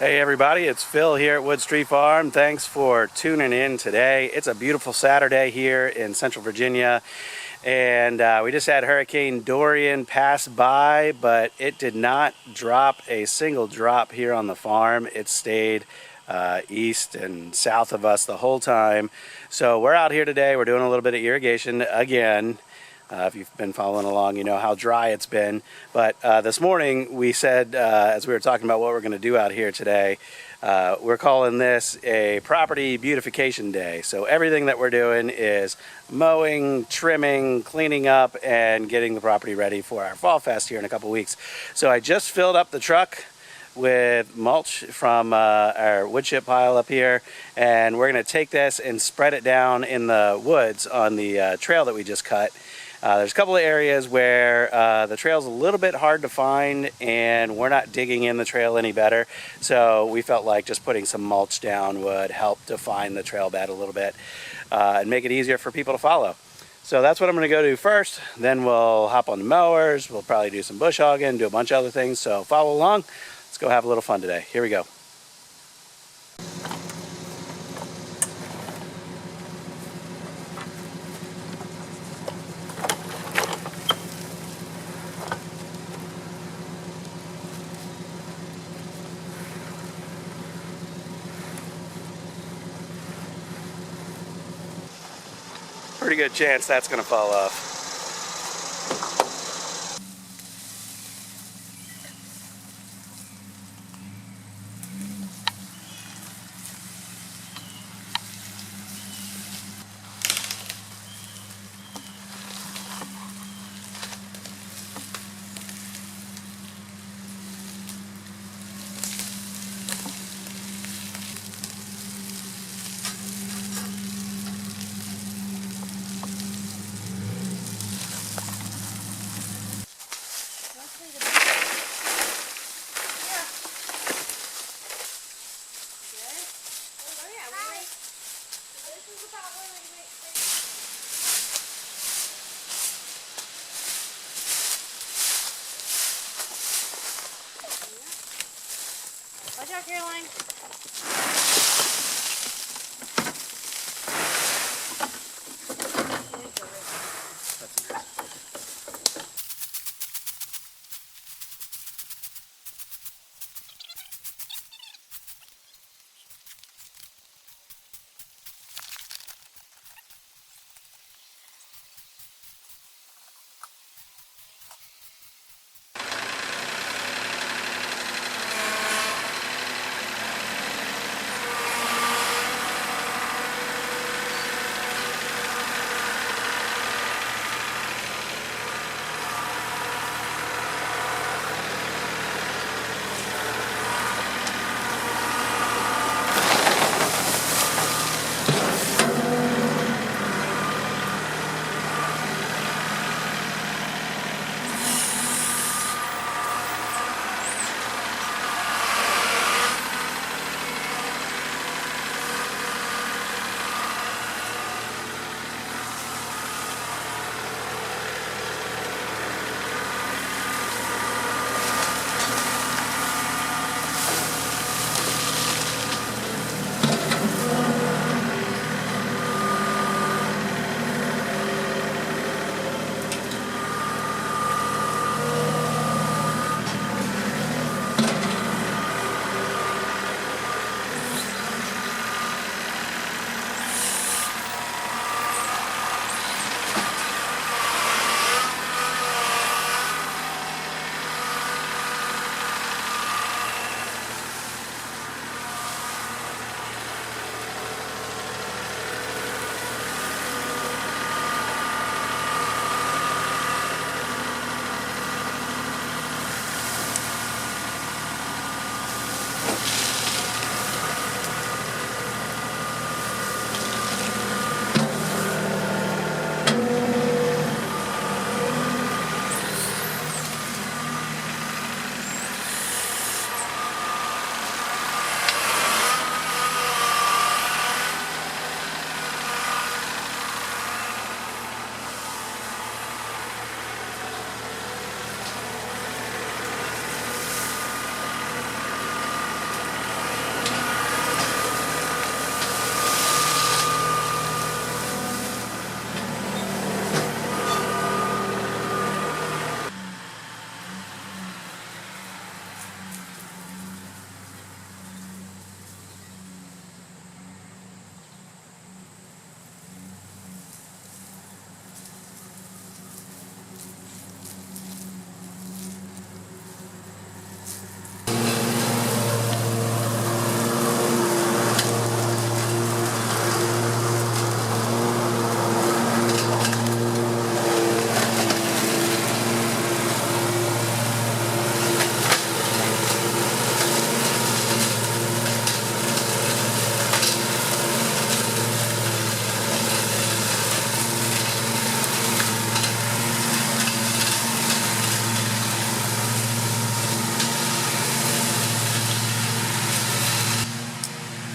Hey everybody, it's Phil here at Wood Street Farm. Thanks for tuning in today. It's a beautiful Saturday here in Central Virginia, and we just had Hurricane Dorian pass by, but it did not drop a single drop here on the farm. It stayed east and south of us the whole time. So we're out here today. We're doing a little bit of irrigation again. If you've been following along, you know how dry it's been. But this morning we said, as we were talking about what we're going to do out here today, we're calling this a property beautification day. So everything that we're doing is mowing, trimming, cleaning up, and getting the property ready for our Fall Fest here in a couple weeks. So I just filled up the truck with mulch from our wood chip pile up here, and we're going to take this and spread it down in the woods on the trail that we just cut. There's a couple of areas where the trail's a little bit hard to find and we're not digging in the trail any better, so we felt like just putting some mulch down would help define the trail bed a little bit and make it easier for people to follow. So that's what I'm going to go do first. Then we'll hop on the mowers, we'll probably do some bush hogging, do a bunch of other things, so follow along. Let's go have a little fun today. Here we go. Pretty good chance that's going to fall off. Watch out, Caroline.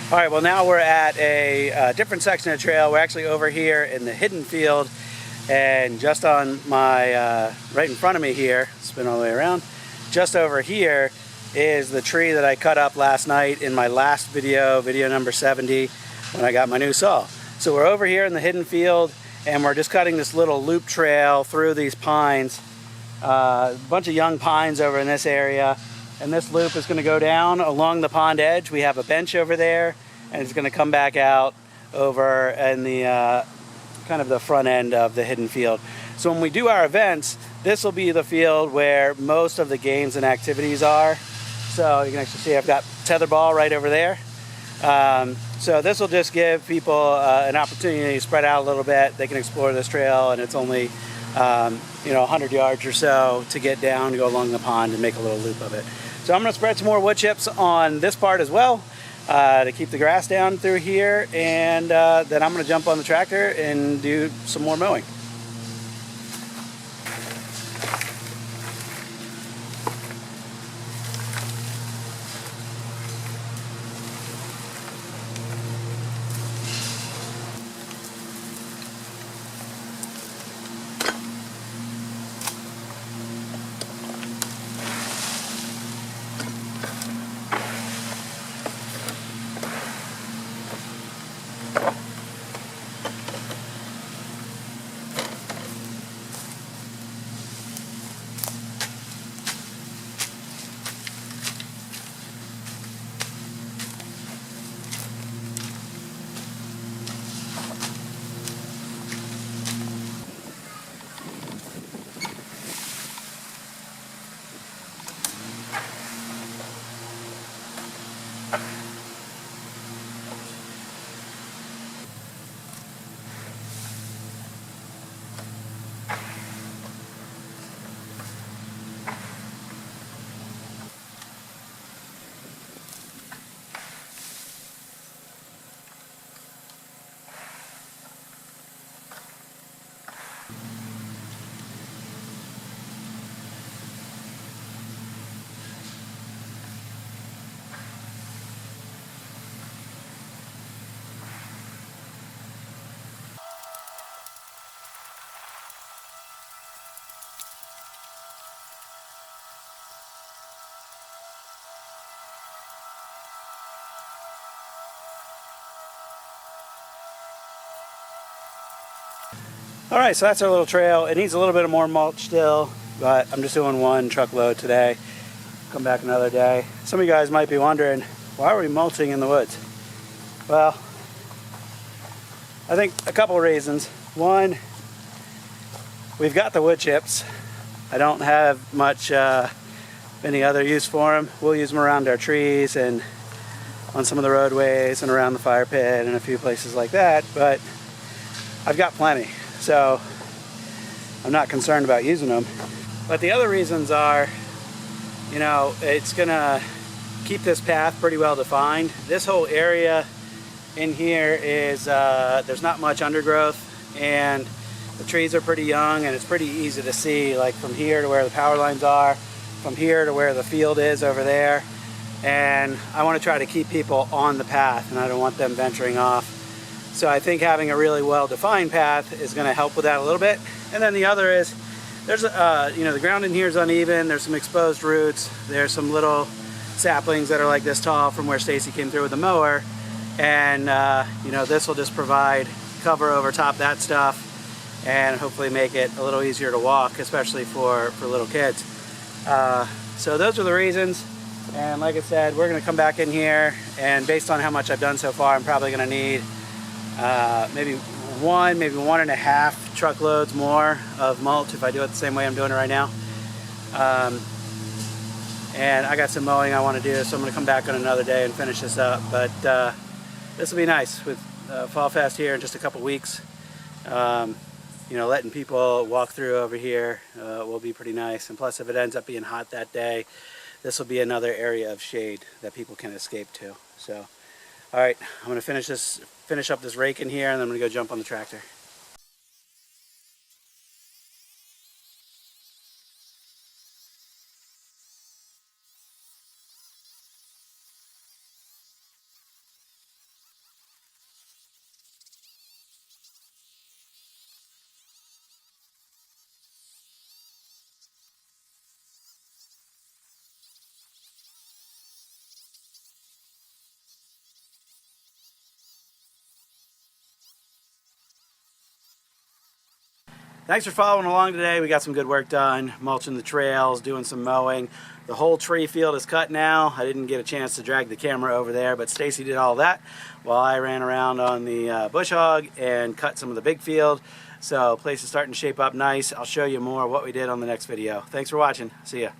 All right, well now we're at a different section of the trail. We're actually over here in the hidden field, and just on my, right in front of me here, spin all the way around, just over here is the tree that I cut up last night in my last video, video number 70, when I got my new saw. So we're over here in the hidden field, and we're just cutting this little loop trail through these pines. A bunch of young pines over in this area. And this loop is going to go down along the pond edge. We have a bench over there, and it's going to come back out over in the kind of the front end of the hidden field. So when we do our events, this will be the field where most of the games and activities are. So you can actually see I've got tetherball right over there. So this will just give people an opportunity to spread out a little bit. They can explore this trail, and it's only 100 yards or so to get down, to go along the pond and make a little loop of it. So I'm going to spread some more wood chips on this part as well to keep the grass down through here, and then I'm going to jump on the tractor and do some more mowing. All right, so that's our little trail. It needs a little bit of more mulch still, but I'm just doing one truckload today. Come back another day. Some of you guys might be wondering, why are we mulching in the woods? Well, I think a couple of reasons. One, we've got the wood chips. I don't have much any other use for them. We'll use them around our trees and on some of the roadways and around the fire pit and a few places like that, but I've got plenty. So I'm not concerned about using them. But the other reasons are, it's gonna keep this path pretty well defined. This whole area in here is, there's not much undergrowth, and the trees are pretty young, and it's pretty easy to see, like from here to where the power lines are, from here to where the field is over there. And I want to try to keep people on the path, and I don't want them venturing off. So I think having a really well-defined path is going to help with that a little bit. And then the other is, there's the ground in here is uneven. There's some exposed roots. There's some little saplings that are like this tall from where Stacy came through with the mower. And this will just provide cover over top that stuff, and hopefully make it a little easier to walk, especially for little kids. So those are the reasons. And like I said, we're going to come back in here, and based on how much I've done so far, I'm probably going to need maybe 1.5 truckloads more of mulch if I do it the same way I'm doing it right now. And I got some mowing I want to do, so I'm going to come back on another day and finish this up. But this will be nice with Fall Fest here in just a couple weeks. Letting people walk through over here will be pretty nice. And plus, if it ends up being hot that day, this will be another area of shade that people can escape to. So, all right, I'm going to finish up this rake in here, and then I'm going to go jump on the tractor. Thanks for following along today. We got some good work done, mulching the trails, doing some mowing. The whole tree field is cut now. I didn't get a chance to drag the camera over there, but Stacy did all that while I ran around on the bush hog and cut some of the big field. So place is starting to shape up nice. I'll show you more of what we did on the next video. Thanks for watching. See ya.